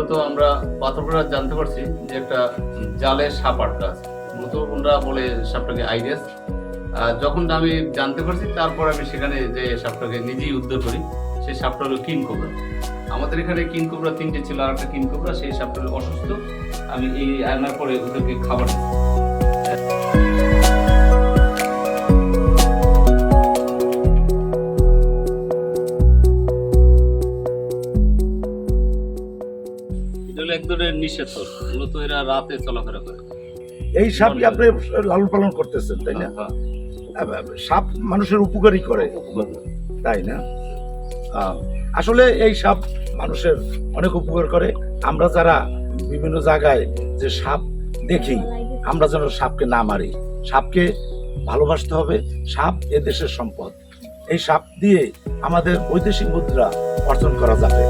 মূলত আমরা পাথরঘাটা জানতে পারছি যে একটা জালে সাপ আটকা আছে। মূলত ওনারা বলে সাপটাকে আইরিস। যখন আমি জানতে পারছি তারপর আমি সেখানে যে সাপটাকে নিজেই উদ্ধার করি। সেই সাপটা হলো কিং কোবরা। আমাদের এখানে কিং কোবরা 3টে ছিল, আর একটা কিং কোবরা, সেই সাপটা হলো অসুস্থ। আমি এই আনার পরে ওদেরকে খাবার দিই। এক ধরনের নিষেধ, মূলত এরা রাতে চলাফেরা করে। এই সাপই আপনি লালন পালন করতেছেন, তাই না? সাপ মানুষের উপকারই করে, তাই না? আসলে এই সাপ মানুষের অনেক উপকার করে। আমরা যারা বিভিন্ন জায়গায় যে সাপ দেখি, আমরা যেন সাপকে না মারি। সাপকে ভালোবাসতে হবে। সাপ এ দেশের সম্পদ। এই সাপ দিয়ে আমাদের বৈদেশিক মুদ্রা অর্জন করা যাবে।